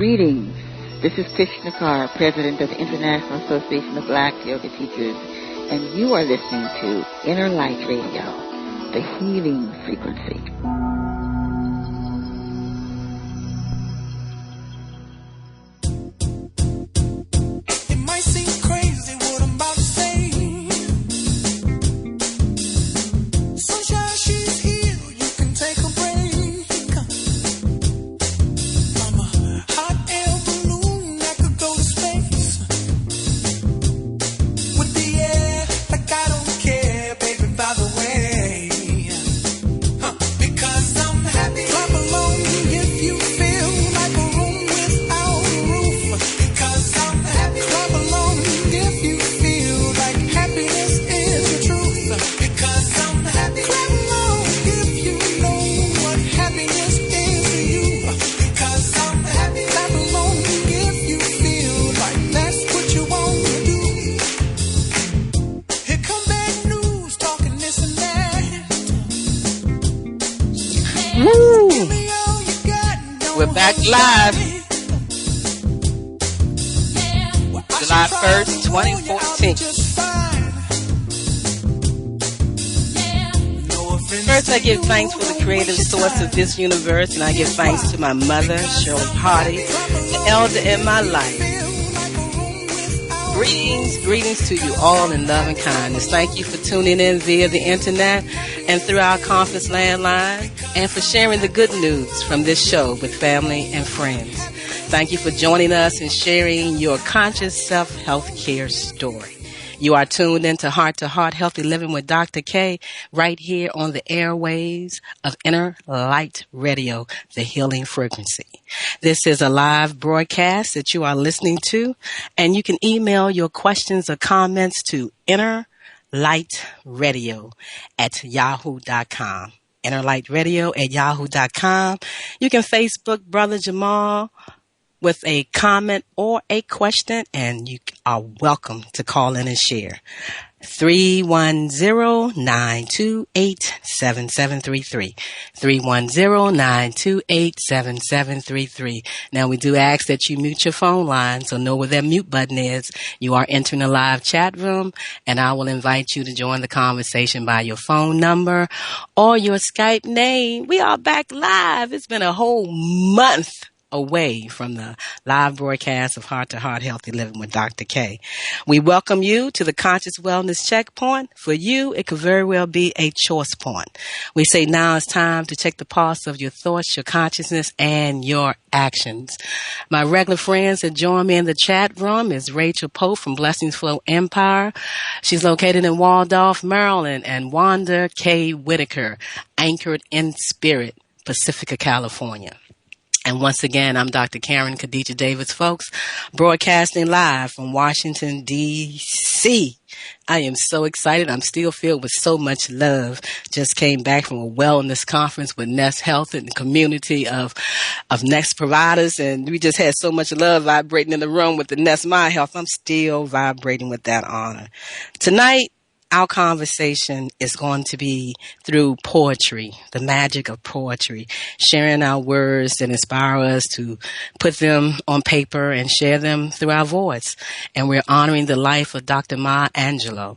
Greetings. This is Krishna Kaur, President of the International Association of Black Yoga Teachers, and you are listening to Inner Light Radio, the healing frequency. Live July 1st, 2014. First, I give thanks for the creative source of this universe, and I give thanks to my mother, Shirley Hardy, the elder in my life. Greetings to you all in love and kindness. Thank you for tuning in via the internet and through our conference landline, and for sharing the good news from this show with family and friends. Thank you for joining us and sharing your conscious self-health care story. You are tuned into Heart Healthy Living with Dr. K right here on the airwaves of Inner Light Radio, the healing frequency. This is a live broadcast that you are listening to, and you can email your questions or comments to innerlightradio@yahoo.com. innerlightradio@yahoo.com. You can Facebook Brother Jamal with a comment or a question, and you are welcome to call in and share. 310-928-7733. 310-928-7733. Now, we do ask that you mute your phone line, so know where that mute button is. You are entering a live chat room, and I will invite you to join the conversation by your phone number or your Skype name. We are back live. It's been a whole month away from the live broadcast of Heart Healthy Living with Dr. K. We welcome you to the Conscious Wellness Checkpoint. For you, it could very well be a choice point. We say now it's time to check the pulse of your thoughts, your consciousness, and your actions. My regular friends that join me in the chat room is Rachel Pope from Blessings Flow Empire. She's located in Waldorf, Maryland, and Wanda K. Whitaker, anchored in spirit, Pacifica, California. And once again, I'm Dr. Karen Khadijah Davis-Foulks, broadcasting live from Washington, D.C. I am so excited. I'm still filled with so much love. Just came back from a wellness conference with Nest Health and the community of Nest providers, and we just had so much love vibrating in the room with the Nest My Health. I'm still vibrating with that honor. Tonight, our conversation is going to be through poetry, the magic of poetry, sharing our words that inspire us to put them on paper and share them through our voice. And we're honoring the life of Dr. Maya Angelou.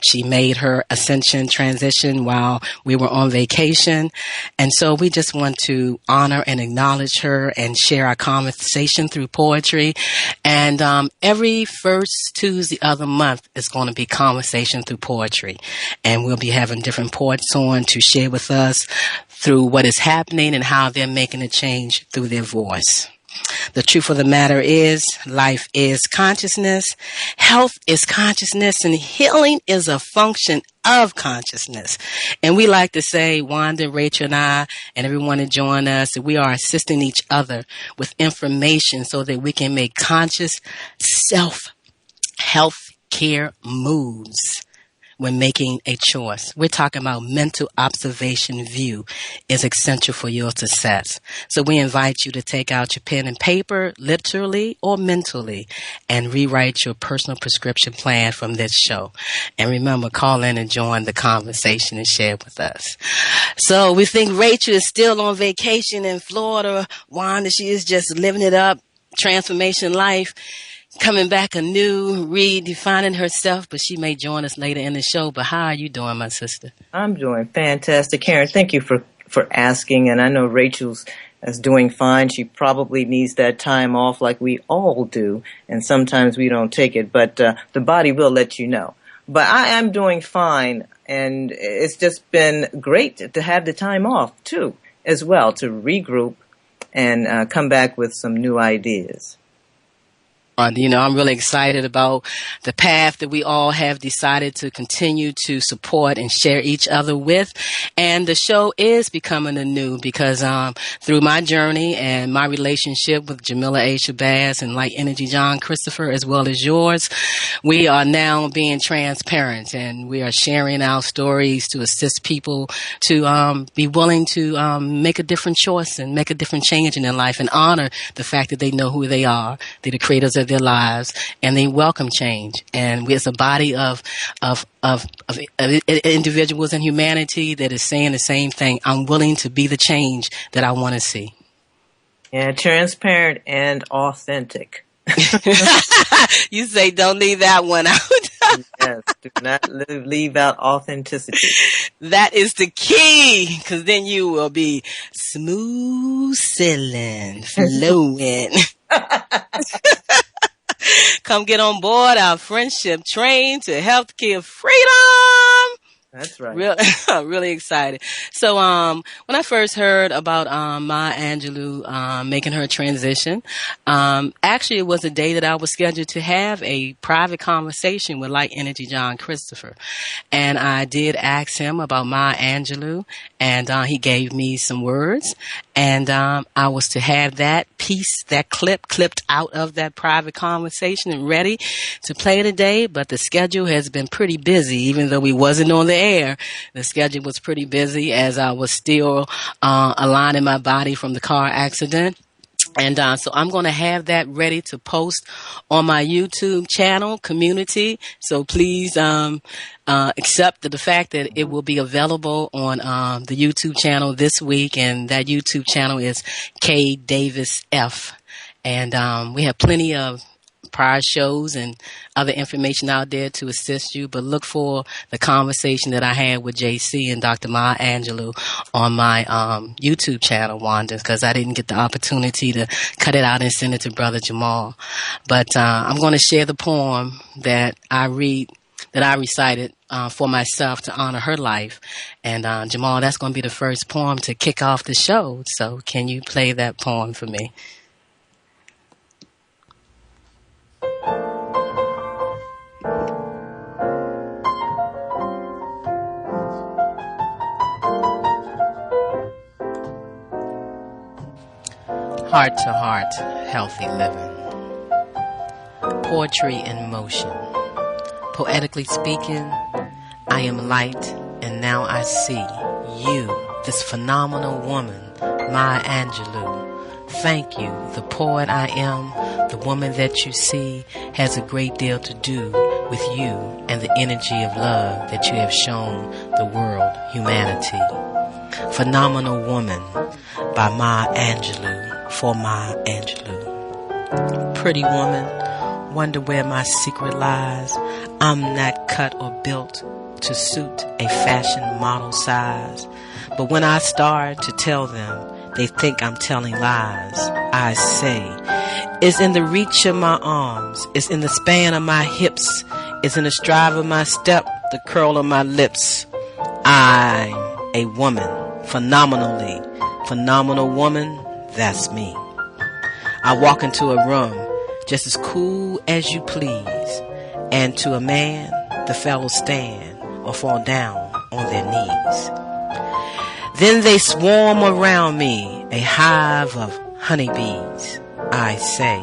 She made her ascension transition while we were on vacation. And so we just want to honor and acknowledge her and share our conversation through poetry. And every first Tuesday of the month is going to be conversation through poetry. And we'll be having different poets on to share with us through what is happening and how they're making a change through their voice. The truth of the matter is, life is consciousness, health is consciousness, and healing is a function of consciousness. And we like to say, Wanda, Rachel, and I, and everyone that join us, that we are assisting each other with information so that we can make conscious self-health care moves. when making a choice. We're talking about mental observation view is essential for your success. So we invite you to take out your pen and paper, literally or mentally, and rewrite your personal prescription plan from this show. And remember, call in and join the conversation and share with us. So we think Rachel is still on vacation in Florida. Wanda, she is just living it up, transformation life. Coming back anew, redefining herself, but she may join us later in the show. But how are you doing, my sister? I'm doing fantastic. Karen, thank you for asking. And I know Rachel's is doing fine. She probably needs that time off like we all do. And sometimes we don't take it, but the body will let you know. But I am doing fine. And it's just been great to have the time off, too, as well, to regroup and come back with some new ideas. I'm really excited about the path that we all have decided to continue to support and share each other with. And the show is becoming anew because through my journey and my relationship with Jamila A. Shabazz and Light Energy John Christopher, as well as yours, we are now being transparent and we are sharing our stories to assist people to be willing to make a different choice and make a different change in their life and honor the fact that they know who they are. They're the creators of their lives, and they welcome change. And it's a body of individuals in humanity that is saying the same thing. I'm willing to be the change that I want to see. Yeah, transparent and authentic. You say don't leave that one out. Yes, do not leave out authenticity. That is the key, because then you will be smooth sailing, flowing. Come get on board our friendship train to healthcare freedom. That's right. Really excited. So, when I first heard about, Maya Angelou, making her transition, actually it was a day that I was scheduled to have a private conversation with Light Energy John Christopher. And I did ask him about Maya Angelou, and, he gave me some words. And, I was to have that piece, that clipped out of that private conversation and ready to play today. But the schedule has been pretty busy, even though we wasn't on the air. The schedule was pretty busy as I was still aligning my body from the car accident. And so I'm going to have that ready to post on my YouTube channel, community. So please accept the fact that it will be available on the YouTube channel this week. And that YouTube channel is K Davis F. And we have plenty of prior shows and other information out there to assist you, but look for the conversation that I had with JC and Dr. Maya Angelou on my YouTube channel, Wanda, because I didn't get the opportunity to cut it out and send it to Brother Jamal. But I'm going to share the poem that I recited for myself to honor her life. And Jamal, that's going to be the first poem to kick off the show. So can you play that poem for me? Heart to heart, healthy living. Poetry in motion. Poetically speaking, I am light, and now I see you, this phenomenal woman, Maya Angelou. Thank you. The poet I am, the woman that you see, has a great deal to do with you and the energy of love that you have shown the world, humanity. Phenomenal Woman by Maya Angelou. For Maya Angelou. Pretty woman, wonder where my secret lies. I'm not cut or built to suit a fashion model size. But when I start to tell them, they think I'm telling lies. I say, it's in the reach of my arms, it's in the span of my hips, it's in the stride of my step, the curl of my lips. I'm a woman, phenomenal woman. That's me. I walk into a room just as cool as you please, and to a man, the fellows stand or fall down on their knees. Then they swarm around me, a hive of honeybees. I say,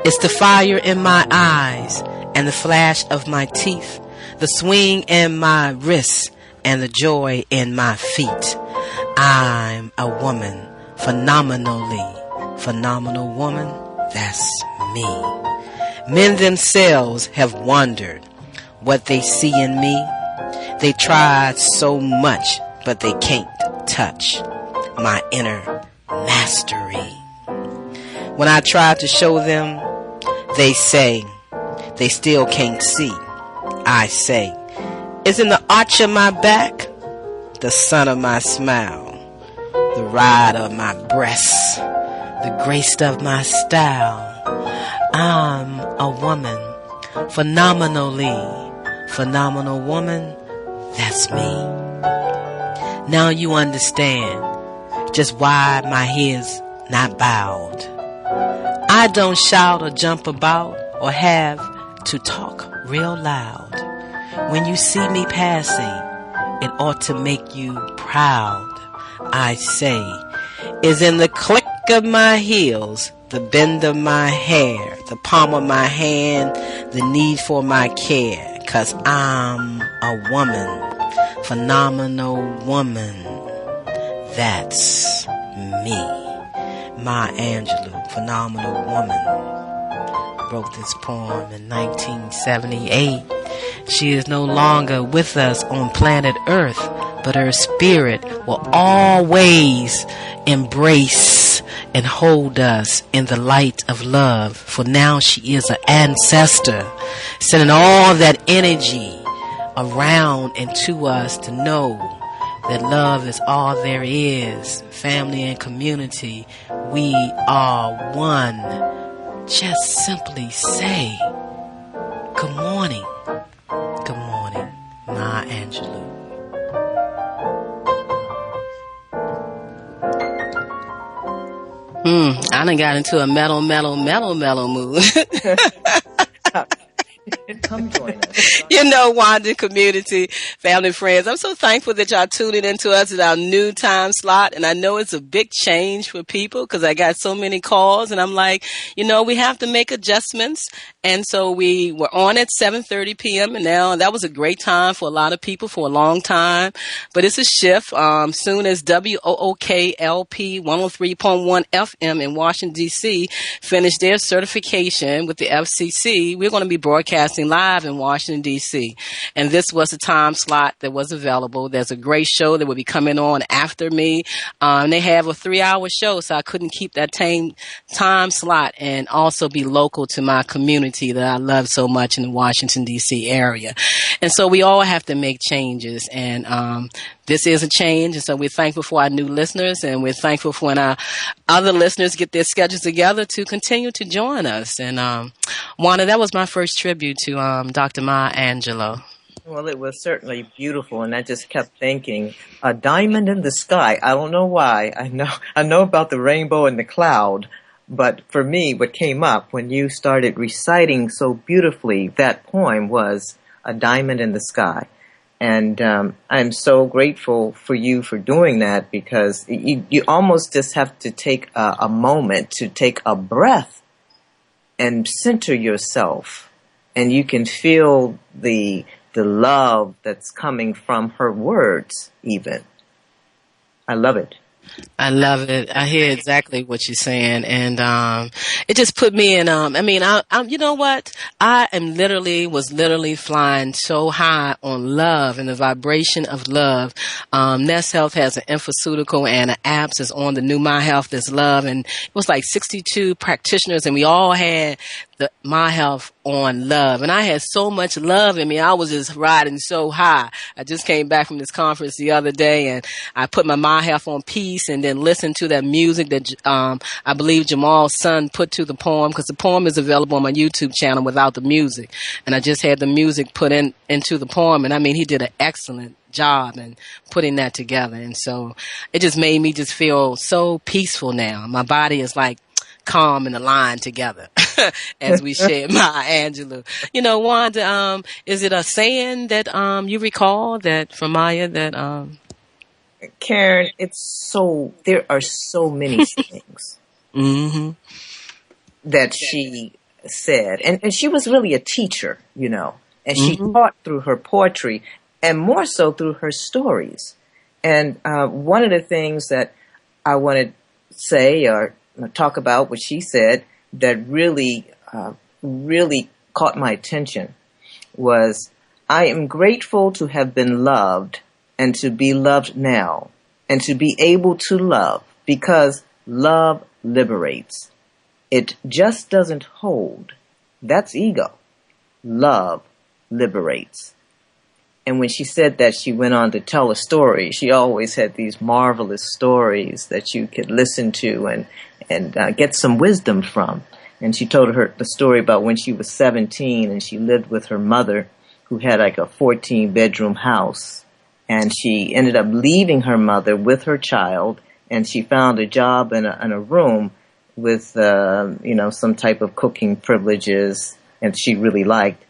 it's the fire in my eyes and the flash of my teeth, the swing in my wrists, and the joy in my feet. I'm a woman, phenomenal woman, that's me. Men themselves have wondered what they see in me. They tried so much, but they can't touch my inner mastery. When I try to show them, they say they still can't see. I say, isn't the arch of my back, the sun of my smile, the ride of my breasts, the grace of my style? I'm a woman, phenomenal woman, that's me. Now you understand just why my head's not bowed. I don't shout or jump about or have to talk real loud. When you see me passing, it ought to make you proud. I say, is in the click of my heels, the bend of my hair, the palm of my hand, the need for my care. 'Cause I'm a woman, phenomenal woman, that's me. Maya Angelou, phenomenal woman, wrote this poem in 1978. She is no longer with us on planet Earth, but her spirit will always embrace and hold us in the light of love. For now she is an ancestor, sending all that energy around and to us to know that love is all there is. Family and community, we are one. Just simply say, good morning. Good morning, Maya Angelou. I done got into a mellow mood. Come join us. You know, Wanda community, family, friends, I'm so thankful that y'all tuning into us at our new time slot. And I know it's a big change for people because I got so many calls and I'm like, you know, we have to make adjustments. And so we were on at 7:30 p.m. and now that was a great time for a lot of people for a long time. But it's a shift. Soon as WOOKLP 103.1 FM in Washington, D.C. finish their certification with the FCC, we're going to be broadcasting live in Washington, D.C. And this was a time slot that was available. There's a great show that will be coming on after me. They have a 3-hour show, so I couldn't keep that time slot and also be local to my community that I love so much in the Washington, D.C. area. And so we all have to make changes. And this is a change. And so we're thankful for our new listeners. And we're thankful for when our other listeners get their schedules together to continue to join us. And Wanda, that was my first tribute to Dr. Maya Angelou. Well, it was certainly beautiful, and I just kept thinking, a diamond in the sky. I don't know why. I know about the rainbow and the cloud, but for me, what came up when you started reciting so beautifully that poem was a diamond in the sky. And I'm so grateful for you for doing that because you almost just have to take a moment to take a breath and center yourself, and you can feel the love that's coming from her words even. I love it. I love it. I hear exactly what you're saying. And it just put me in, I'm you know what? I was literally flying so high on love and the vibration of love. Nest Health has an infoceutical and an apps is on the new My Health is Love. And it was like 62 practitioners and we all had the My Health on love. And I had so much love in me. I was just riding so high. I just came back from this conference the other day and I put my Health on peace and then listened to that music that I believe Jamal's son put to the poem because the poem is available on my YouTube channel without the music. And I just had the music put into the poem. And I mean, he did an excellent job in putting that together. And so it just made me just feel so peaceful now. My body is like calm and aligned together as we share Maya Angelou. You know, Wanda, is it a saying that you recall that from Maya that Karen, there are so many things that she said. And she was really a teacher, you know. And she taught through her poetry, and more so through her stories. And one of the things that I want to say or talk about, what she said, that really caught my attention was, I am grateful to have been loved and to be loved now and to be able to love, because love liberates. It just doesn't hold. That's ego. Love liberates. And when she said that, she went on to tell a story. She always had these marvelous stories that you could listen to and get some wisdom from. And she told her the story about when she was 17 and she lived with her mother, who had like a 14-bedroom house. And she ended up leaving her mother with her child, and she found a job in a room with, some type of cooking privileges, and she really liked.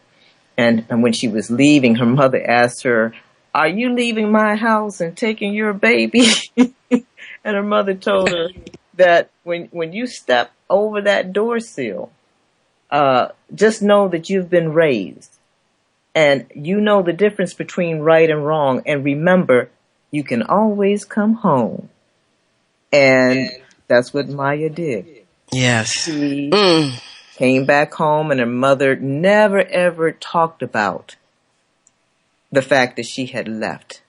And when she was leaving, her mother asked her, "Are you leaving my house and taking your baby?" And her mother told her that when you step over that door sill, just know that you've been raised. And you know the difference between right and wrong. And remember, you can always come home. And that's what Maya did. Yes. She came back home, and her mother never, ever talked about the fact that she had left.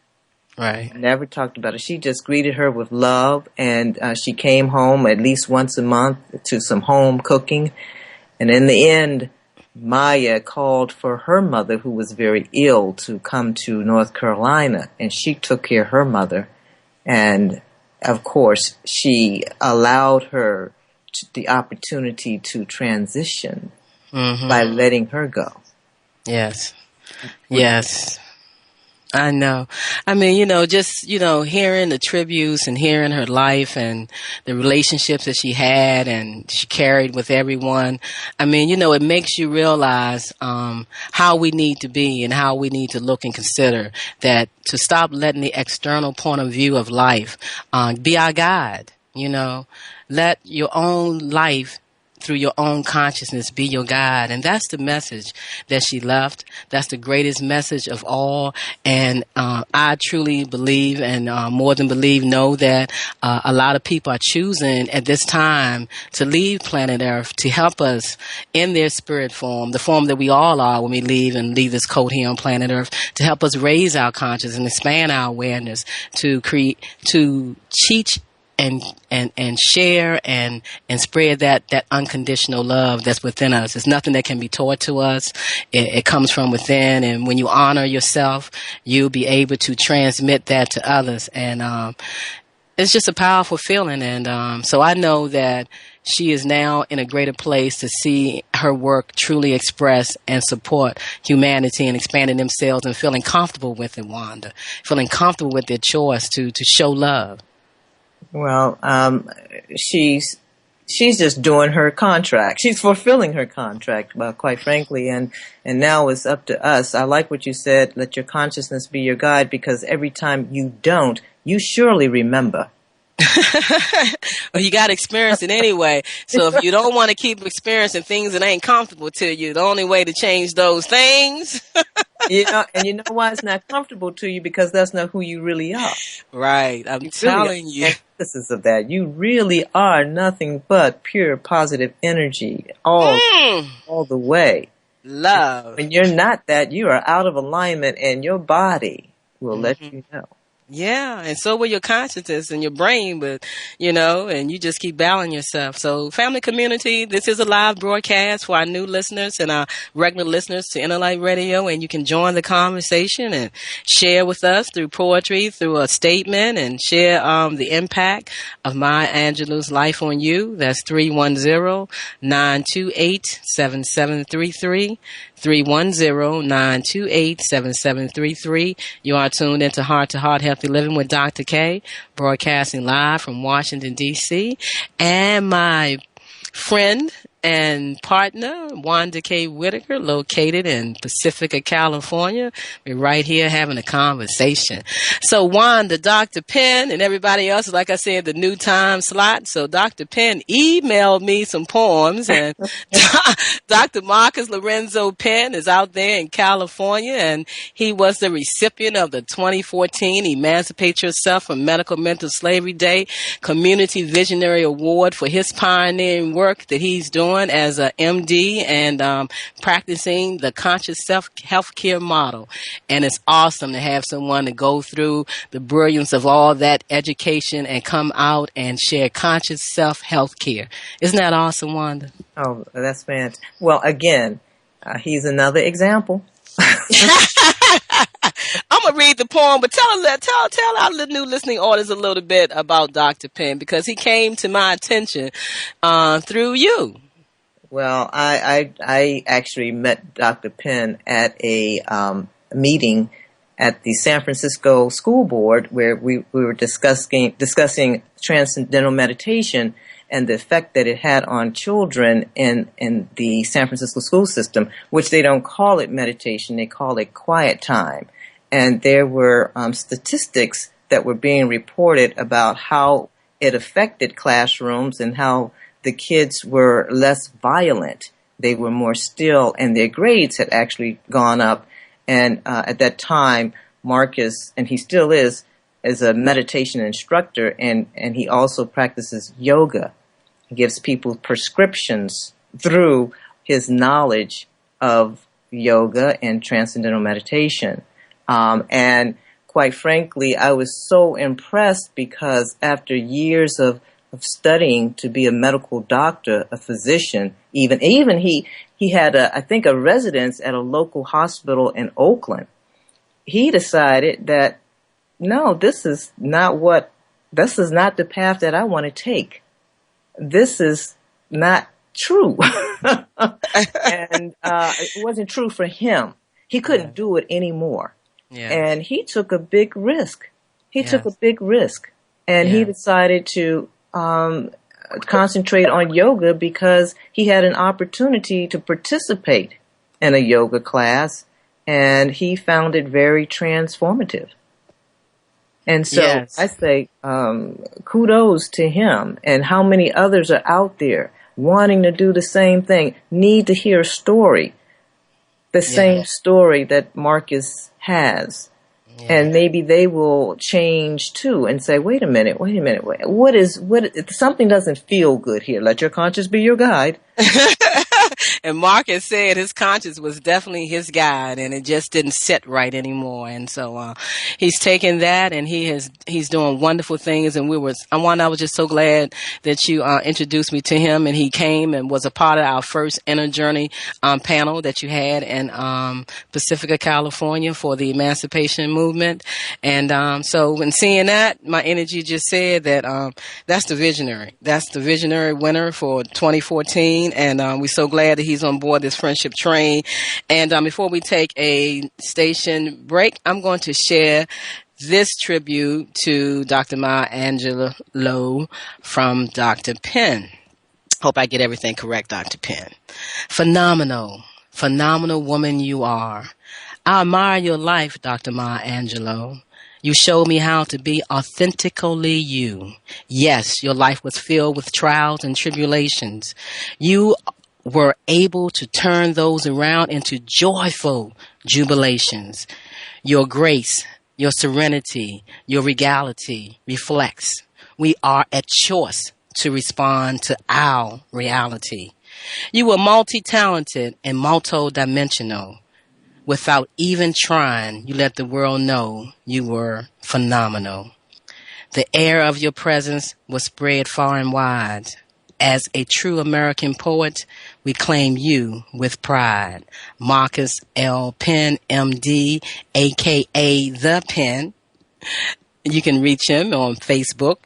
Right. Never talked about it. She just greeted her with love, and she came home at least once a month to some home cooking. And in the end, Maya called for her mother, who was very ill, to come to North Carolina, and she took care of her mother. And of course, she allowed her the opportunity to transition by letting her go. Yes. Yes. I know. I mean, just, hearing the tributes and hearing her life and the relationships that she had and she carried with everyone. I mean, it makes you realize how we need to be and how we need to look and consider that, to stop letting the external point of view of life be our guide. Let your own life through your own consciousness be your guide. And that's the message that she left. That's the greatest message of all. And I truly believe, and more than believe, know that a lot of people are choosing at this time to leave planet Earth to help us in their spirit form, the form that we all are when we leave this coat here on planet Earth, to help us raise our consciousness and expand our awareness, to teach and share and spread that unconditional love that's within us. It's nothing that can be taught to us. It comes from within, and when you honor yourself, you'll be able to transmit that to others. And it's just a powerful feeling. And so I know that she is now in a greater place to see her work truly express and support humanity and expanding themselves and feeling comfortable with it, Wanda. Feeling comfortable with their choice to show love. Well, she's just doing her contract. She's fulfilling her contract, quite frankly, and now it's up to us. I like what you said, let your consciousness be your guide, because every time you don't, you surely remember. Well, you got to experience it anyway. So if you don't want to keep experiencing things that ain't comfortable to you, the only way to change those things. And you know why it's not comfortable to you? Because that's not who you really are. Right. I'm telling you. Antithesis of that. You really are nothing but pure positive energy all the way. Love. When you're not that, you are out of alignment, and your body will let you know. Yeah, and so will your consciousness and your brain, but, and you just keep battling yourself. So, family, community, this is a live broadcast for our new listeners and our regular listeners to Inner Light Radio, and you can join the conversation and share with us through poetry, through a statement, and share the impact of Maya Angelou's life on you. That's 310-928-7733. 310-928-7733. You are tuned into Heart to Heart Healthy Living with Dr. K, broadcasting live from Washington, D.C. And my friend and partner, Wanda K. Whitaker, located in Pacifica, California. We're right here having a conversation. So Wanda, Dr. Penn, and everybody else, like I said, the new time slot. So Dr. Penn emailed me some poems, and Dr. Marcus Lorenzo Penn is out there in California, and he was the recipient of the 2014 Emancipate Yourself from Medical Mental Slavery Day Community Visionary Award for his pioneering work that he's doing as a MD and practicing the conscious healthcare model. And it's awesome to have someone to go through the brilliance of all that education and come out and share conscious self-healthcare. Isn't that awesome, Wanda? Oh, that's fantastic. Well, again, he's another example. I'm gonna read the poem, but tell our new listening audience a little bit about Dr. Penn, because he came to my attention through you. Well, I actually met Dr. Penn at a meeting at the San Francisco School Board, where we were discussing transcendental meditation and the effect that it had on children in the San Francisco school system, which they don't call it meditation, they call it quiet time. And there were statistics that were being reported about how it affected classrooms and how the kids were less violent. They were more still, and their grades had actually gone up. And at that time, Marcus, and he still is a meditation instructor, and he also practices yoga. He gives people prescriptions through his knowledge of yoga and transcendental meditation. And quite frankly, I was so impressed because after years of studying to be a medical doctor, a physician, even he had I think a residence at a local hospital in Oakland. He decided that no, this is not the path that I want to take. This is not true. And it wasn't true for him. He couldn't do it anymore. Yeah. And he took a big risk. He decided to concentrate on yoga because he had an opportunity to participate in a yoga class, and he found it very transformative. And so I say kudos to him, and how many others are out there wanting to do the same thing, need to hear a story, the same story that Marcus has. Yeah. And maybe they will change too and say, wait a minute, what something doesn't feel good here. Let your conscience be your guide. And Marcus said his conscience was definitely his guide, and it just didn't sit right anymore. And so he's taken that, and he's doing wonderful things. And I was just so glad that you introduced me to him, and he came and was a part of our first Inner Journey panel that you had in Pacifica, California, for the Emancipation Movement. And so when seeing that, my energy just said that that's the visionary. That's the visionary winner for 2014, and we're so glad that he's on board this friendship train. And before we take a station break, I'm going to share this tribute to Dr. Maya Angelou from Dr. Penn. Hope I get everything correct, Dr. Penn. Phenomenal woman you are. I admire your life, Dr. Maya Angelou. You showed me how to be authentically you. Yes, your life was filled with trials and tribulations. You were able to turn those around into joyful jubilations. Your grace, your serenity, your regality reflects. We are at choice to respond to our reality. You were multi-talented and multi-dimensional. Without even trying, you let the world know you were phenomenal. The air of your presence was spread far and wide. As a true American poet, we claim you with pride. Marcus L. Penn, MD, a.k.a. The Penn. You can reach him on Facebook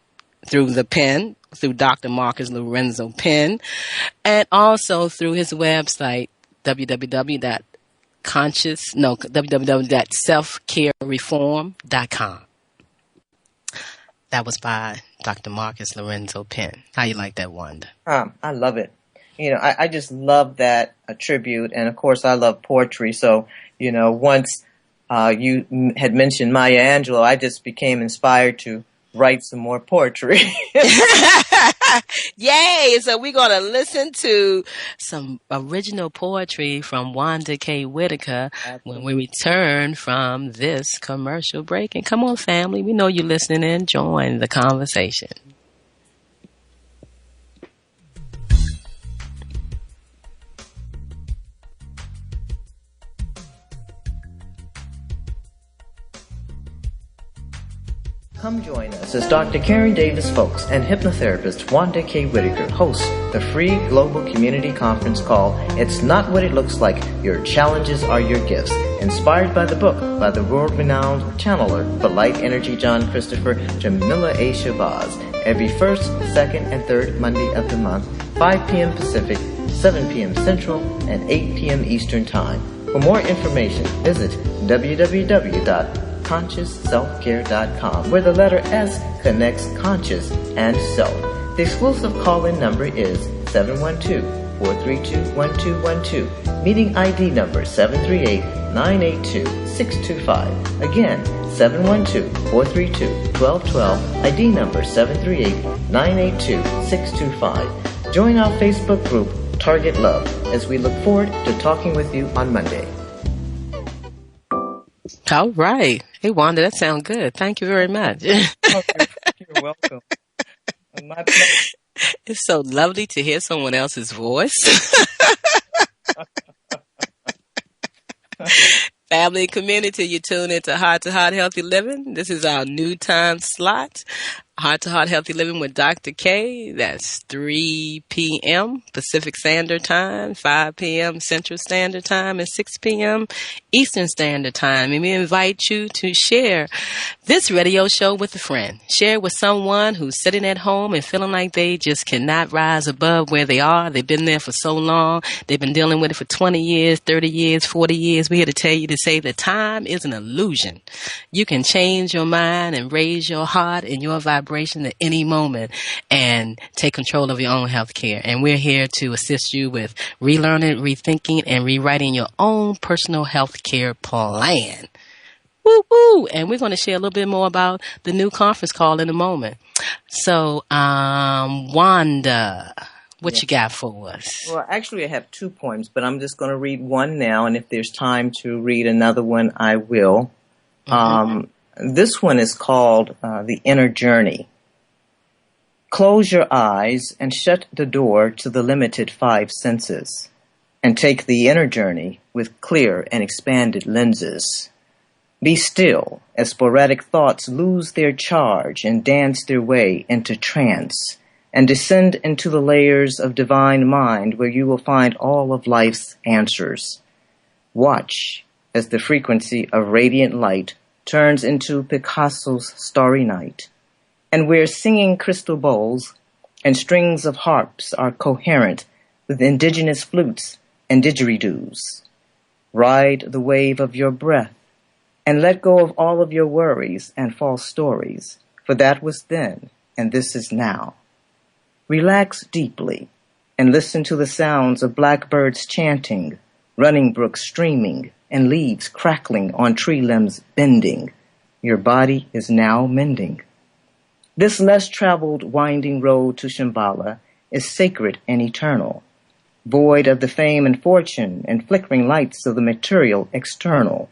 through The Penn, through Dr. Marcus Lorenzo Penn, and also through his website, www.selfcarereform.com. That was by Dr. Marcus Lorenzo Penn. How you like that, Wanda? I love it. I just love that tribute. And of course, I love poetry. So, once you had mentioned Maya Angelou, I just became inspired to write some more poetry. Yay! So we're going to listen to some original poetry from Wanda K. Whitaker when we return from this commercial break. And come on, family, we know you're listening in. Join the conversation. Come join us as Dr. Karen Davis-Foulks and hypnotherapist Wanda K. Whitaker host the free global community conference called It's Not What It Looks Like, Your Challenges Are Your Gifts, inspired by the book by the world-renowned channeler for light energy John Christopher Jamila A. Shabazz, every first, second, and third Monday of the month, 5 p.m. Pacific, 7 p.m. Central, and 8 p.m. Eastern Time. For more information, visit www.consciousselfcare.com, where the letter S connects conscious and self. The exclusive call-in number is 712-432-1212. Meeting ID number 738-982-625. Again, 712-432-1212. ID number 738-982-625. Join our Facebook group, Target Love, as we look forward to talking with you on Monday. All right. Hey, Wanda, that sounds good. Thank you very much. You're welcome. My pleasure. It's so lovely to hear someone else's voice. Family and community, you tune into Heart to Heart Healthy Living. This is our new time slot. Heart to Heart Healthy Living with Dr. K. That's 3 p.m. Pacific Standard Time, 5 p.m. Central Standard Time, and 6 p.m. Eastern Standard Time. And we invite you to share this radio show with a friend. Share it with someone who's sitting at home and feeling like they just cannot rise above where they are. They've been there for so long. They've been dealing with it for 20 years, 30 years, 40 years. We're here to tell you to say that time is an illusion. You can change your mind and raise your heart and your vibration at any moment and take control of your own health care. And we're here to assist you with relearning, rethinking, and rewriting your own personal health care plan. Woo-woo! And we're going to share a little bit more about the new conference call in a moment. So, Wanda, what you got for us? Well, actually, I have 2 poems, but I'm just going to read one now, and if there's time to read another one, I will. This one is called The Inner Journey. Close your eyes and shut the door to the limited 5 senses, and take the inner journey with clear and expanded lenses. Be still as sporadic thoughts lose their charge and dance their way into trance, and descend into the layers of divine mind where you will find all of life's answers. Watch as the frequency of radiant light turns into Picasso's starry night, and where singing crystal bowls and strings of harps are coherent with indigenous flutes and didgeridoos. Ride the wave of your breath and let go of all of your worries and false stories, for that was then and this is now. Relax deeply and listen to the sounds of blackbirds chanting, running brooks streaming, and leaves crackling on tree limbs bending. Your body is now mending. This less traveled winding road to Shambhala is sacred and eternal, void of the fame and fortune and flickering lights of the material external.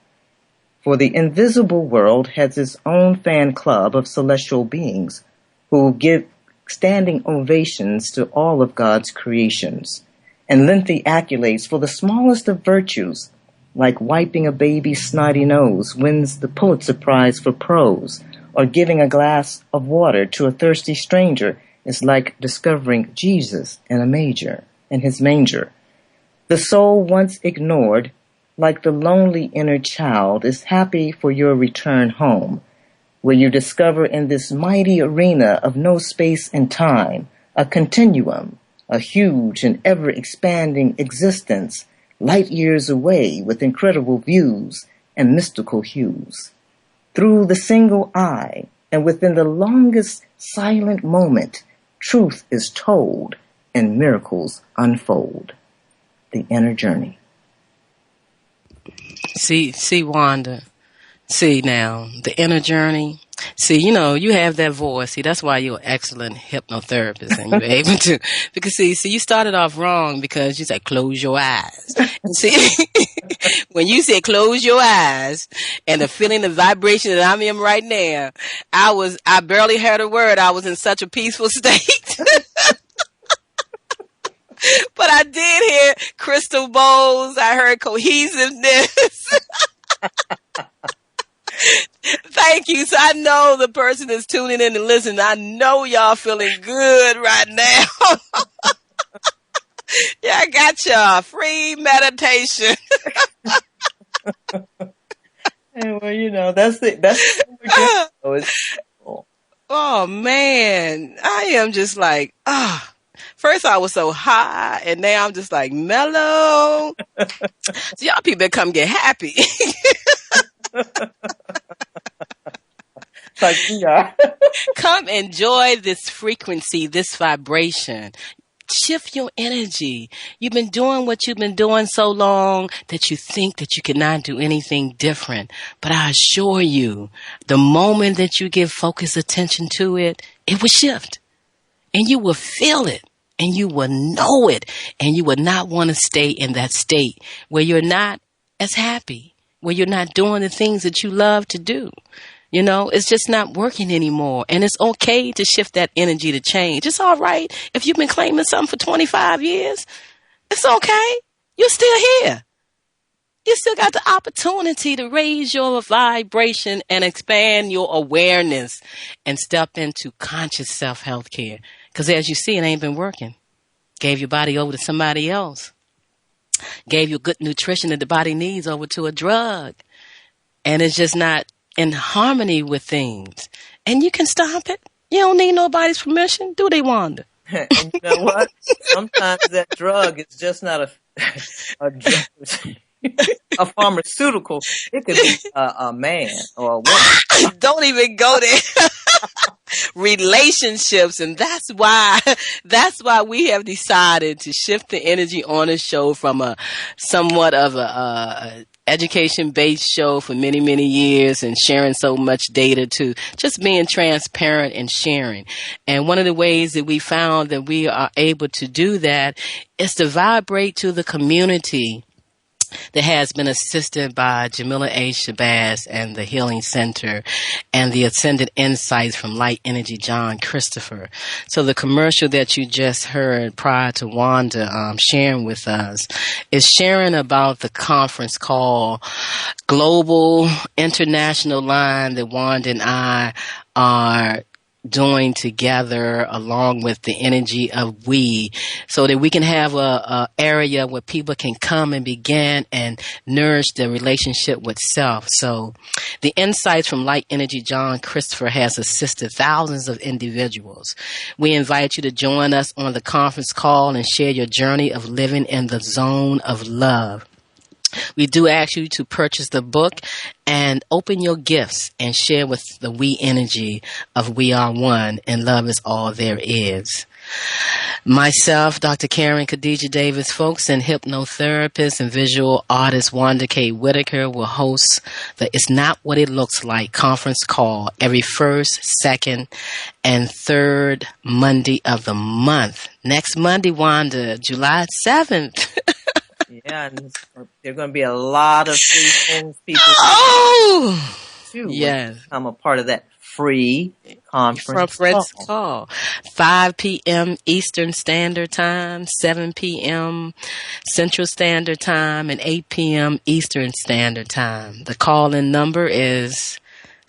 For the invisible world has its own fan club of celestial beings who give standing ovations to all of God's creations and lengthy accolades for the smallest of virtues, like wiping a baby's snotty nose wins the Pulitzer Prize for prose, or giving a glass of water to a thirsty stranger is like discovering Jesus in his manger. The soul once ignored, like the lonely inner child, is happy for your return home, where you discover in this mighty arena of no space and time a continuum, a huge and ever-expanding existence, light years away with incredible views and mystical hues. Through the single eye and within the longest silent moment, truth is told and miracles unfold. The inner journey. See, Wanda. See now, the inner journey. See, you have that voice. See, that's why you're an excellent hypnotherapist, and you're able to. Because see, you started off wrong because you said close your eyes. And see, when you said close your eyes, and the feeling, the vibration that I'm in right now, I barely heard a word. I was in such a peaceful state. But I did hear crystal bowls. I heard cohesiveness. Thank you. So I know the person that's tuning in and listening, I know y'all feeling good right now. Yeah, I got y'all. Free meditation. Hey, well, that's it. That's Oh, man. I am just like, first I was so high, and now I'm just like mellow. So y'all people come get happy. like we are. Come enjoy this frequency, this vibration. Shift your energy. You've been doing what you've been doing so long that you think that you cannot do anything different. But I assure you, the moment that you give focused attention to it, it will shift. And you will feel it. And you will know it. And you will not want to stay in that state where you're not as happy, where you're not doing the things that you love to do. It's just not working anymore. And it's okay to shift that energy to change. It's all right if you've been claiming something for 25 years. It's okay. You're still here. You still got the opportunity to raise your vibration and expand your awareness and step into conscious self-health care. Because as you see, it ain't been working. Gave your body over to somebody else. Gave you good nutrition that the body needs over to a drug. And it's just not in harmony with things. And you can stop it. You don't need nobody's permission. Do they, Wanda? And you know what? Sometimes that drug is just not a drug. A pharmaceutical. It could be a man or a woman. Don't even go there. Relationships, and that's why we have decided to shift the energy on the show from a somewhat of a education-based show for many, many years and sharing so much data to just being transparent and sharing. And one of the ways that we found that we are able to do that is to vibrate to the community that has been assisted by Jamila A. Shabazz and the Healing Center and the Ascended Insights from Light Energy John Christopher. So the commercial that you just heard prior to Wanda sharing with us is sharing about the conference called Global International Line that Wanda and I are doing together along with the energy of we, so that we can have a area where people can come and begin and nourish their relationship with self. So the Insights from Light Energy John Christopher has assisted thousands of individuals. We invite you to join us on the conference call and share your journey of living in the zone of love. We do ask you to purchase the book and open your gifts and share with the we energy of we are one and love is all there is. Myself, Dr. Karen Khadijah Davis-Foulks, and hypnotherapist and visual artist Wanda K. Whitaker will host the It's Not What It Looks Like conference call every first, second, and third Monday of the month. Next Monday, Wanda, July 7th. Yeah, and there are going to be a lot of free things people too. Yes. I'm a part of that free conference call. 5 p.m. Eastern Standard Time, 7 p.m. Central Standard Time, and 8 p.m. Eastern Standard Time. The call-in number is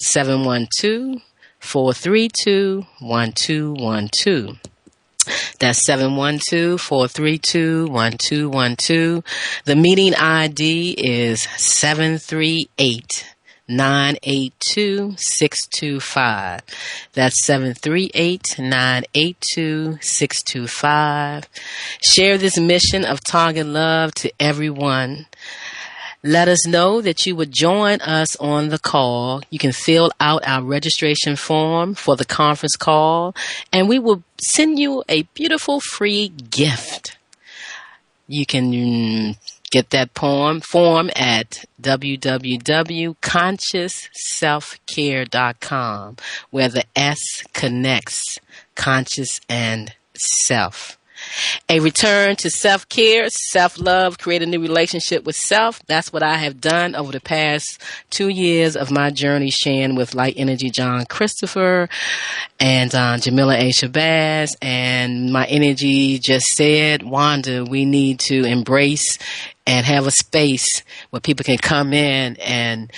712-432-1212. That's 712-432-1212. The meeting ID is 738-982-625. That's 738-982-625. Share this mission of target love to everyone. Let us know that you would join us on the call. You can fill out our registration form for the conference call, and we will send you a beautiful free gift. You can get that form at www.consciousselfcare.com, where the S connects conscious and self. A return to self-care, self-love, create a new relationship with self. That's what I have done over the past 2 years of my journey, sharing with Light Energy John Christopher and Jamila A. Shabazz. And my energy just said, Wanda, we need to embrace and have a space where people can come in and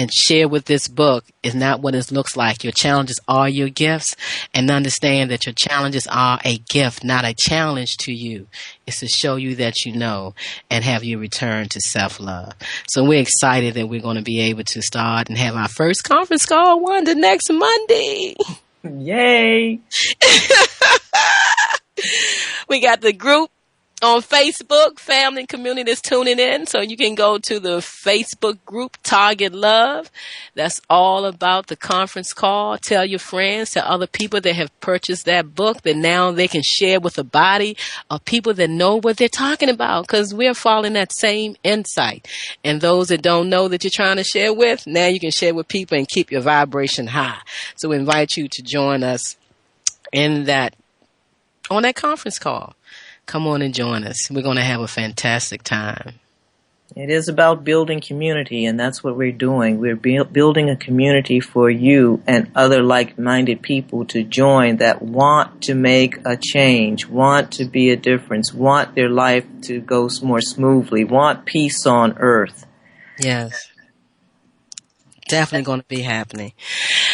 share with this book is not what it looks like. Your challenges are your gifts, and understand that your challenges are a gift, not a challenge to you. It's to show you that you know and have you return to self-love. So we're excited that we're going to be able to start and have our first conference call, Wanda, next Monday. Yay! We got the group on Facebook, family and community that's tuning in. So you can go to the Facebook group, Target Love. That's all about the conference call. Tell your friends, tell other people that have purchased that book that now they can share with a body of people that know what they're talking about, because we're following that same insight. And those that don't know that you're trying to share with, now you can share with people and keep your vibration high. So we invite you to join us on that conference call. Come on and join us. We're going to have a fantastic time. It is about building community, and that's what we're doing. We're building a community for you and other like-minded people to join that want to make a change, want to be a difference, want their life to go more smoothly, want peace on earth. Yes. Definitely going to be happening.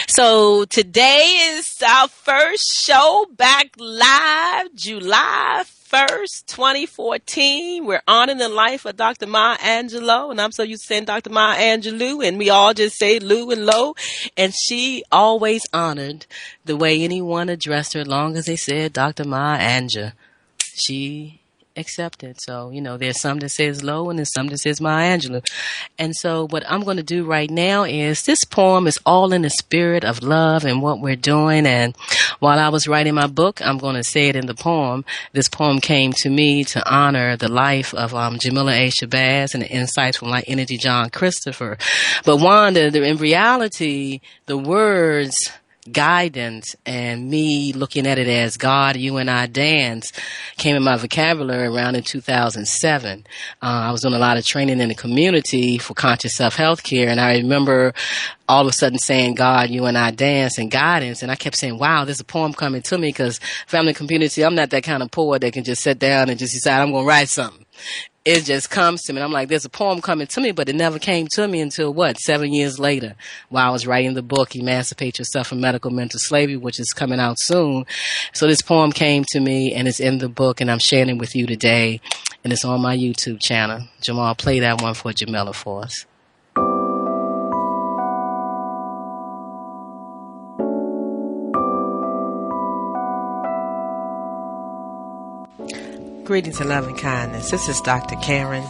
So today is our first show back live, July 1st, 2014. We're honoring the life of Dr. Maya Angelou, and I'm so used to saying Dr. Maya Angelou, and we all just say Lou and Lo, and she always honored the way anyone addressed her, as long as they said Dr. Maya Angelou. She accepted. So, there's some that says Lo and there's some that says Maya Angelou. And so what I'm going to do right now is, this poem is all in the spirit of love and what we're doing. And while I was writing my book, I'm going to say it in the poem. This poem came to me to honor the life of Jamila A. Shabazz and the insights from Light Energy John Christopher. But Wanda, in reality, the words guidance and me looking at it as God, you and I dance came in my vocabulary around in 2007. I was doing a lot of training in the community for conscious self-health care, and I remember all of a sudden saying God, you and I dance and guidance, and I kept saying, wow, there's a poem coming to me, because family community, I'm not that kind of poet that can just sit down and just decide I'm going to write something. It just comes to me. And I'm like, there's a poem coming to me, but it never came to me until 7 years later, while I was writing the book, Emancipate Yourself from Medical Mental Slavery, which is coming out soon. So this poem came to me, and it's in the book, and I'm sharing it with you today. And it's on my YouTube channel. Jamal, play that one for Jamila for us. Greetings and love and kindness. This is Dr. Karen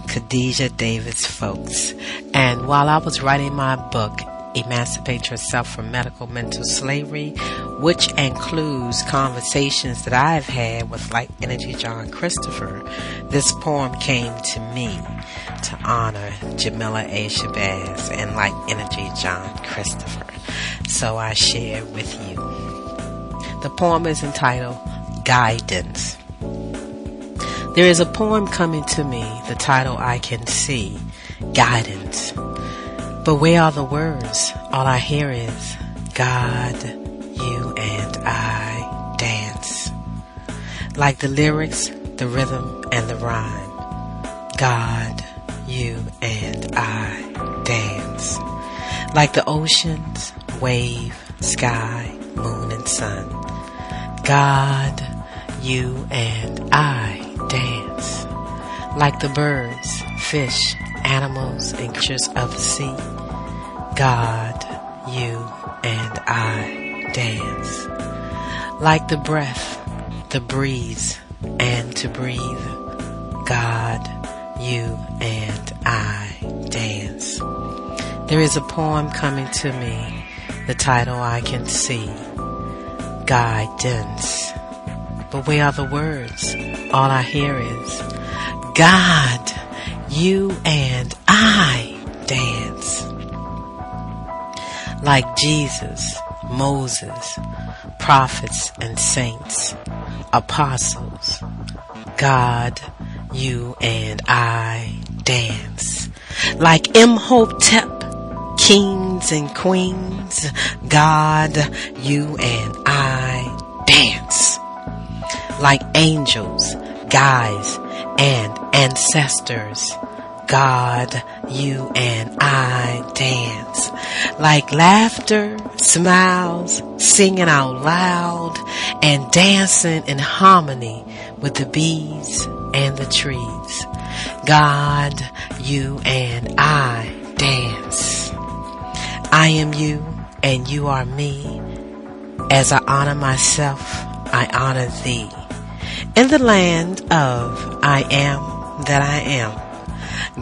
Khadijah Davis-Foulks. And while I was writing my book, Emancipate Yourself from Medical Mental Slavery, which includes conversations that I've had with Light Energy John Christopher, this poem came to me to honor Jamila A. Shabazz and Light Energy John Christopher. So I share with you. The poem is entitled Guidance. There is a poem coming to me, the title I can see, Guidance. But where are the words? All I hear is, God, you and I dance. Like the lyrics, the rhythm, and the rhyme. God, you and I dance. Like the oceans, wave, sky, moon, and sun. God, you and I dance. Like the birds, fish, animals, and creatures of the sea. God, you and I dance. Like the breath, the breeze, and to breathe. God, you and I dance. There is a poem coming to me, the title I can see, guidance. But where are the words? All I hear is, God, you and I dance. Like Jesus, Moses, prophets and saints, apostles, God, you and I dance. Like Imhotep, kings and queens, God, you and I dance. Like angels, guides, and ancestors, God, you and I dance. Like laughter, smiles, singing out loud, and dancing in harmony with the bees and the trees. God, you and I dance. I am you and you are me. As I honor myself, I honor thee. In the land of I am that I am,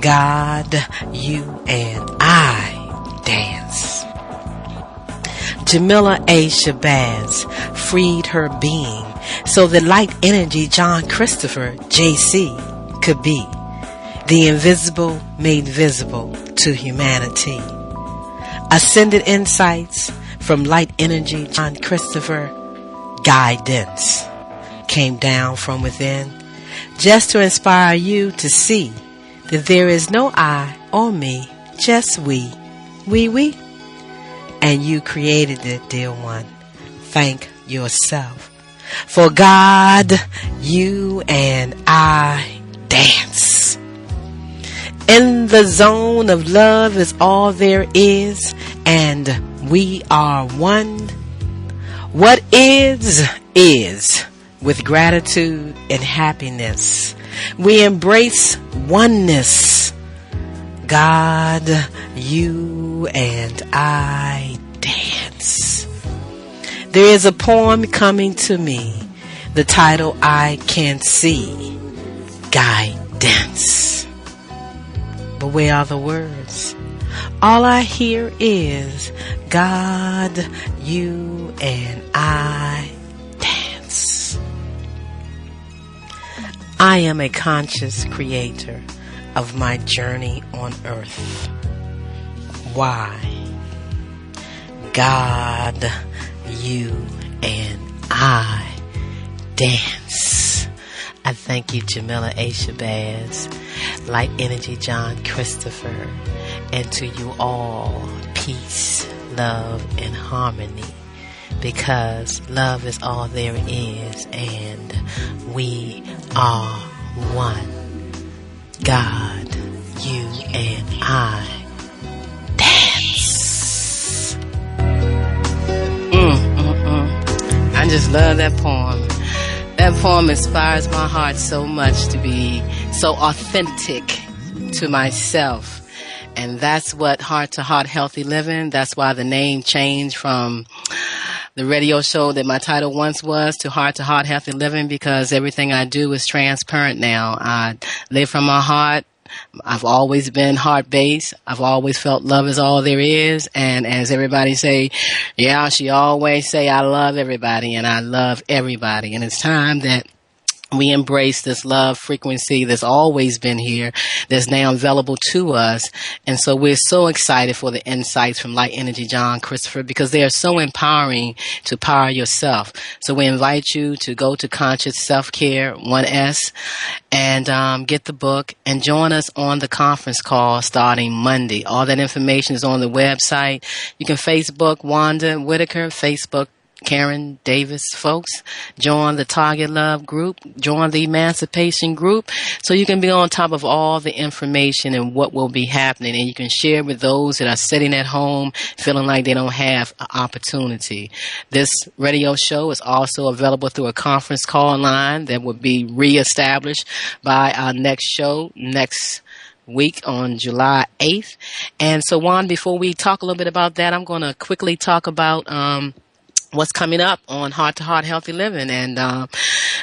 God, you and I dance. Jamila A. Shabazz freed her being so that light energy John Christopher J.C. could be the invisible made visible to humanity. Ascended insights from light energy John Christopher guidance came down from within just to inspire you to see that there is no I or me, just we. And you created it, dear one. Thank yourself. For God, you and I dance. In the zone of love is all there is, and we are one. What is, with gratitude and happiness. We embrace oneness. God, you and I dance. There is a poem coming to me, the title I can see, guidance. But where are the words? All I hear is, God, you and I dance. I am a conscious creator of my journey on earth. Why? God, you and I dance. I thank you, Jamila A. Shabazz, Light Energy John Christopher, and to you all, peace, love, and harmony, because love is all there is, and we are one. God, you and I dance. I just love that poem. That poem inspires my heart so much to be so authentic to myself. And that's what Heart to Heart Healthy Living, that's why the name changed from the radio show that my title once was to Heart Healthy Living, because everything I do is transparent now. I live from my heart. I've always been heart-based. I've always felt love is all there is. And as everybody say, yeah, she always say, I love everybody and I love everybody. And it's time that we embrace this love frequency that's always been here, that's now available to us. And so we're so excited for the insights from Light Energy John Christopher, because they are so empowering to power yourself. So we invite you to go to Conscious Self-Care 1S and get the book and join us on the conference call starting Monday. All that information is on the website. You can Facebook Wanda Whitaker, Facebook Karen Davis-Foulks. Join the Target Love group. Join the Emancipation group, so you can be on top of all the information and what will be happening, and you can share with those that are sitting at home feeling like they don't have an opportunity. This radio show is also available through a conference call line that will be reestablished by our next show next week on July 8th. And so, Juan, before we talk a little bit about that, I'm going to quickly talk about what's coming up on Heart to Heart Healthy Living. And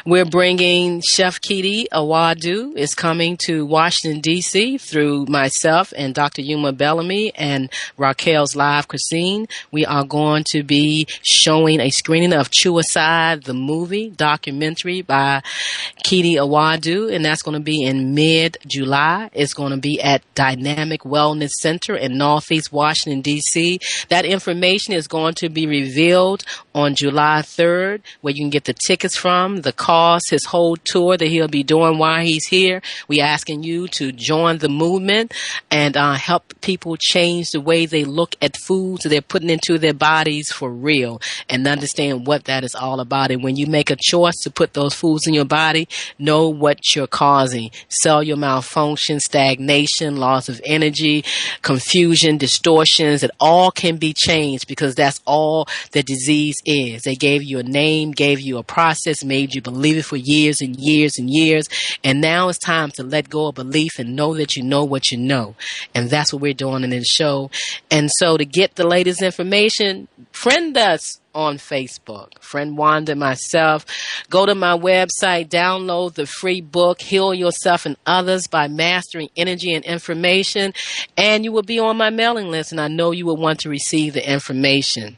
We're bringing Chef Khadijah Awadu is coming to Washington, D.C. through myself and Dr. Yuma Bellamy and Raquel's Live Cuisine. We are going to be showing a screening of Chew Aside, the movie documentary by Khadijah Awadu, and that's going to be in mid-July. It's going to be at Dynamic Wellness Center in Northeast Washington, D.C. That information is going to be revealed on July 3rd, where you can get the tickets from, the cost, his whole tour that he'll be doing while he's here. We're asking you to join the movement and help people change the way they look at foods that they're putting into their bodies for real and understand what that is all about. And when you make a choice to put those foods in your body, know what you're causing. Cellular malfunction, stagnation, loss of energy, confusion, distortions, it all can be changed because that's all the disease is. They gave you a name, gave you a process, made you believe it for years and years and years. And now it's time to let go of belief and know that you know what you know. And that's what we're doing in this show. And so to get the latest information, friend us on Facebook. Friend Wanda and myself. Go to my website, download the free book, Heal Yourself and Others by Mastering Energy and Information, and you will be on my mailing list, and I know you will want to receive the information.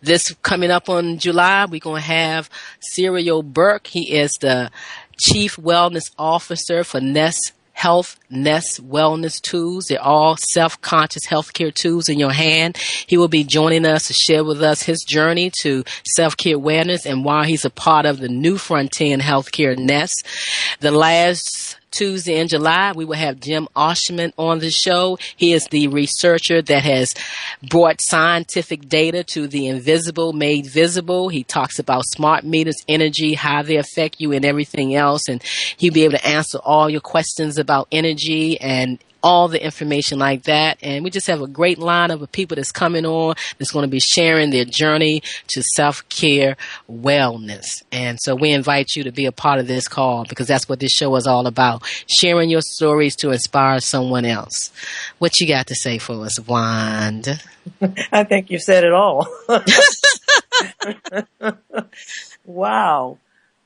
This coming up on July, we're going to have Cyril Burke. He is the Chief Wellness Officer for Nest Health, Nest Wellness Tools. They're all self-conscious healthcare tools in your hand. He will be joining us to share with us his journey to self-care awareness and why he's a part of the new frontier in healthcare Nest. The last Tuesday in July, we will have Jim Oshman on the show. He is the researcher that has brought scientific data to the invisible made visible. He talks about smart meters, energy, how they affect you and everything else. And he'll be able to answer all your questions about energy and all the information like that. And we just have a great lineup of people that's coming on that's going to be sharing their journey to self-care wellness. And so we invite you to be a part of this call because that's what this show is all about, sharing your stories to inspire someone else. What you got to say for us, Wanda? I think you said it all. Wow.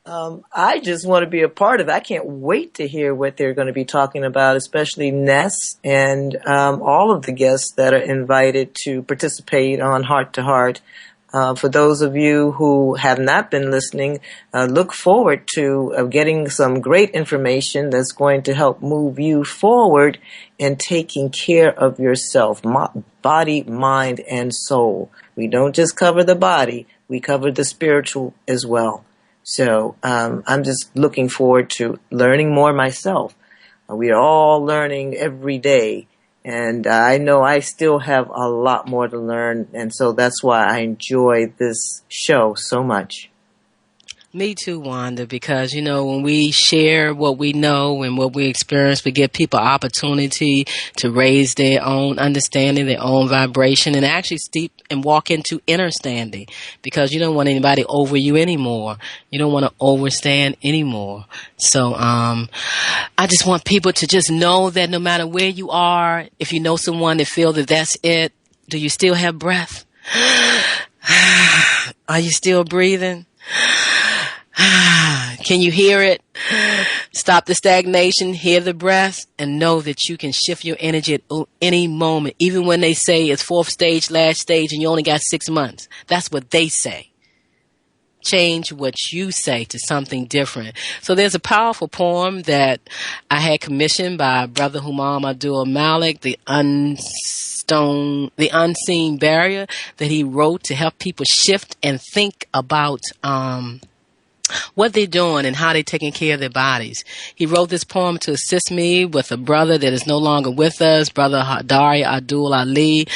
I just want to be a part of it. I can't wait to hear what they're going to be talking about, especially Ness and all of the guests that are invited to participate on Heart to Heart. For those of you who have not been listening, look forward to getting some great information that's going to help move you forward in taking care of yourself, body, mind, and soul. We don't just cover the body, we cover the spiritual as well. So I'm just looking forward to learning more myself. We are all learning every day, and I know I still have a lot more to learn, and so that's why I enjoy this show so much. Me too, Wanda, because, you know, when we share what we know and what we experience, we give people opportunity to raise their own understanding, their own vibration, and actually steep and walk into understanding because you don't want anybody over you anymore. You don't want to overstand anymore. So I just want people to just know that no matter where you are, if you know someone that feel that that's it, do you still have breath? Are you still breathing? Can you hear it? Stop the stagnation, hear the breath, and know that you can shift your energy at any moment, even when they say it's fourth stage, last stage, and you only got 6 months. That's what they say. Change what you say to something different. So there's a powerful poem that I had commissioned by Brother Humam AbdulMalik, the unseen barrier, that he wrote to help people shift and think about what they're doing and how they're taking care of their bodies. He wrote this poem to assist me with a brother that is no longer with us, Brother Abdul-Ali.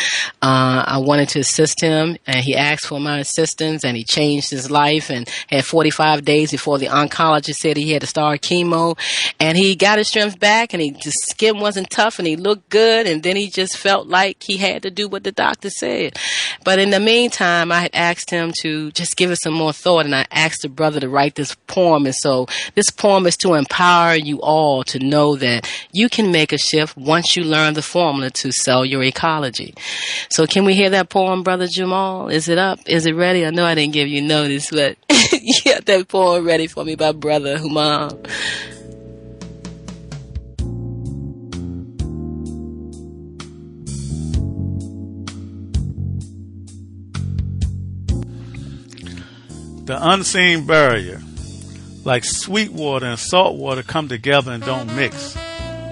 I wanted to assist him, and he asked for my assistance, and he changed his life and had 45 days before the oncologist said he had to start chemo, and he got his strength back, and his skin wasn't tough, and he looked good, and then he just felt like he had to do what the doctor said. But in the meantime, I had asked him to just give it some more thought, and I asked the brother to write write this poem. And so this poem is to empower you all to know that you can make a shift once you learn the formula to sell your ecology. So can we hear that poem, Brother Jamal? Is it up? Is it ready? I know I didn't give you notice, but you got that poem ready for me by Brother Humam. The unseen barrier. Like sweet water and salt water come together and don't mix.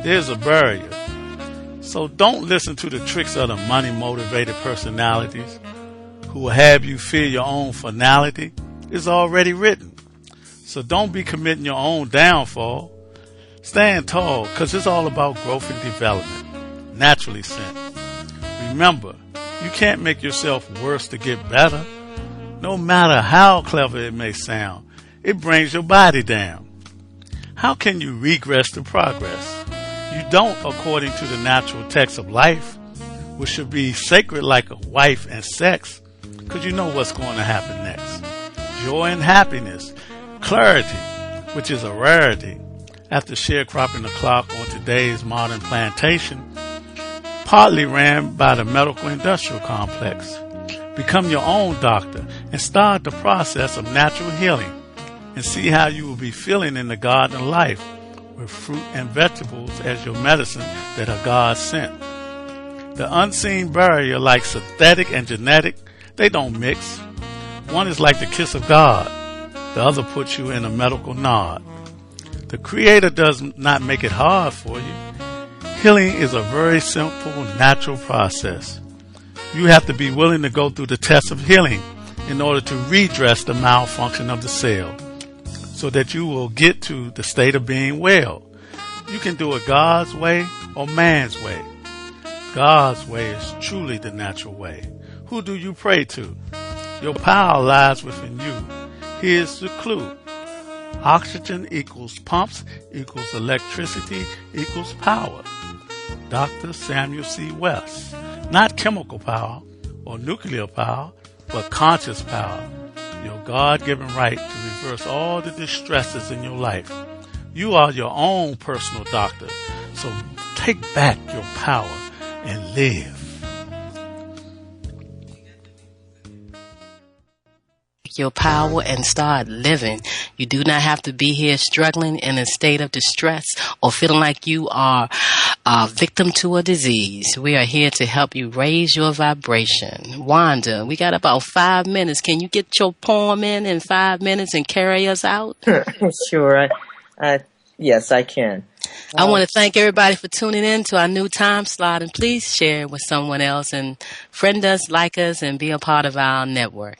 There's a barrier. So don't listen to the tricks of the money-motivated personalities who will have you fear your own finality. It's already written. So don't be committing your own downfall. Stand tall, because it's all about growth and development, naturally sent. Remember, you can't make yourself worse to get better. No matter how clever it may sound, it brings your body down. How can you regress to progress? You don't, according to the natural text of life, which should be sacred like a wife and sex, because you know what's going to happen next. Joy and happiness, clarity, which is a rarity, after sharecropping the clock on today's modern plantation, partly ran by the medical industrial complex. Become your own doctor and start the process of natural healing and see how you will be feeling in the garden of life with fruit and vegetables as your medicine that are God sent. The unseen barrier, like synthetic and genetic, they don't mix. One is like the kiss of God. The other puts you in a medical nod. The Creator does not make it hard for you. Healing is a very simple, natural process. You have to be willing to go through the test of healing in order to redress the malfunction of the cell so that you will get to the state of being well. You can do it God's way or man's way. God's way is truly the natural way. Who do you pray to? Your power lies within you. Here's the clue. Oxygen equals pumps equals electricity equals power. Dr. Samuel C. West. Not chemical power or nuclear power, but conscious power. Your God-given right to reverse all the distresses in your life. You are your own personal doctor, so take back your power and live. Your power and start living. You do not have to be here struggling in a state of distress or feeling like you are a victim to a disease. We are here to help you raise your vibration. Wanda, we got about 5 minutes. Can you get your poem in 5 minutes and carry us out? Sure. Yes, I can. I want to thank everybody for tuning in to our new time slot, and please share it with someone else and friend us, like us, and be a part of our network.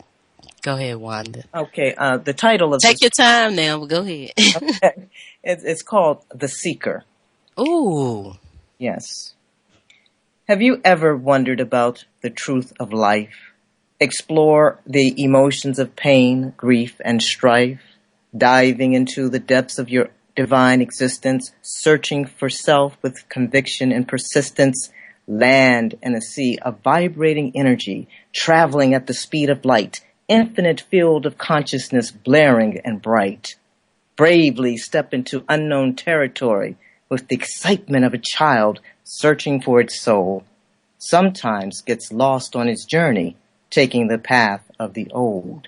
Go ahead, Wanda. Okay, the title of Take your time now, but go ahead. Okay. It's called The Seeker. Ooh. Yes. Have you ever wondered about the truth of life? Explore the emotions of pain, grief, and strife, diving into the depths of your divine existence, searching for self with conviction and persistence, land in a sea of vibrating energy, traveling at the speed of light, infinite field of consciousness blaring and bright. Bravely step into unknown territory with the excitement of a child searching for its soul. Sometimes gets lost on its journey, taking the path of the old.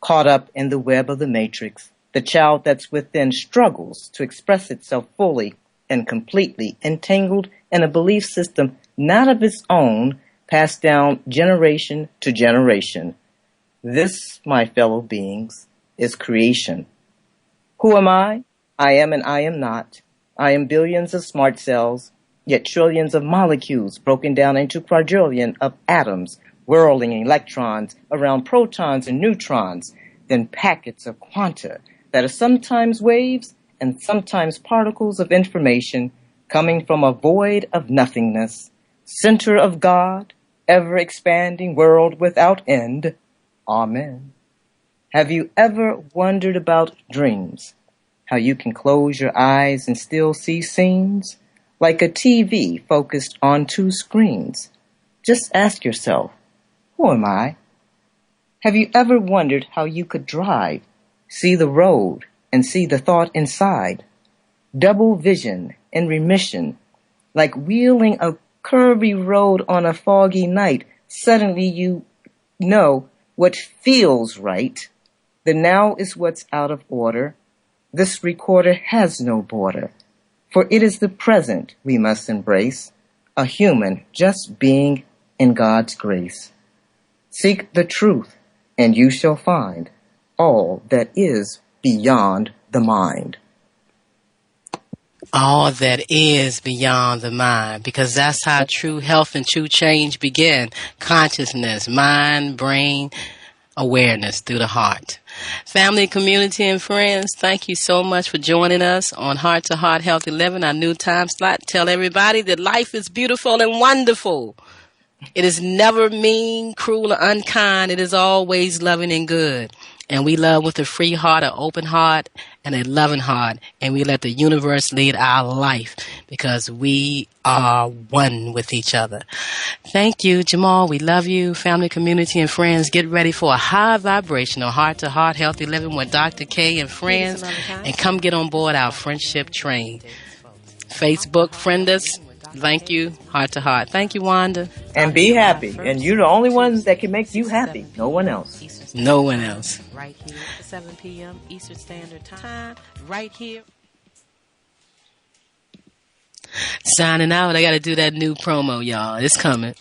Caught up in the web of the matrix, the child that's within struggles to express itself fully and completely, entangled in a belief system not of its own, passed down generation to generation. This, my fellow beings, is creation. Who am I? I am and I am not. I am billions of smart cells, yet trillions of molecules broken down into quadrillion of atoms, whirling electrons around protons and neutrons, then packets of quanta that are sometimes waves and sometimes particles of information coming from a void of nothingness, center of God, ever-expanding world without end. Amen. Have you ever wondered about dreams? How you can close your eyes and still see scenes? Like a TV focused on 2 screens. Just ask yourself, who am I? Have you ever wondered how you could drive See the road and see the thought inside. Double vision and remission, like wheeling a curvy road on a foggy night. Suddenly you know what feels right. The now is what's out of order. This recorder has no border, for it is the present we must embrace, a human just being in God's grace. Seek the truth, and you shall find all that is beyond the mind. All that is beyond the mind, because that's how true health and true change begin. Consciousness, mind, brain, awareness through the heart. Family, community, and friends, thank you so much for joining us on Heart to Heart Healthy Living, our new time slot. Tell everybody that life is beautiful and wonderful. It is never mean, cruel, or unkind. It is always loving and good. And we love with a free heart, an open heart, and a loving heart. And we let the universe lead our life because we are one with each other. Thank you, Jamal. We love you. Family, community, and friends, get ready for a high vibrational heart-to-heart healthy living with Dr. K and friends. And come get on board our friendship train. Facebook, friend us. Thank you, Heart to Heart. Thank you, Wanda. And be happy. And you're the only ones that can make you happy. No one else. No one else. Right here at 7 p.m. Eastern Standard Time. Right here. Signing out. I got to do that new promo, y'all. It's coming.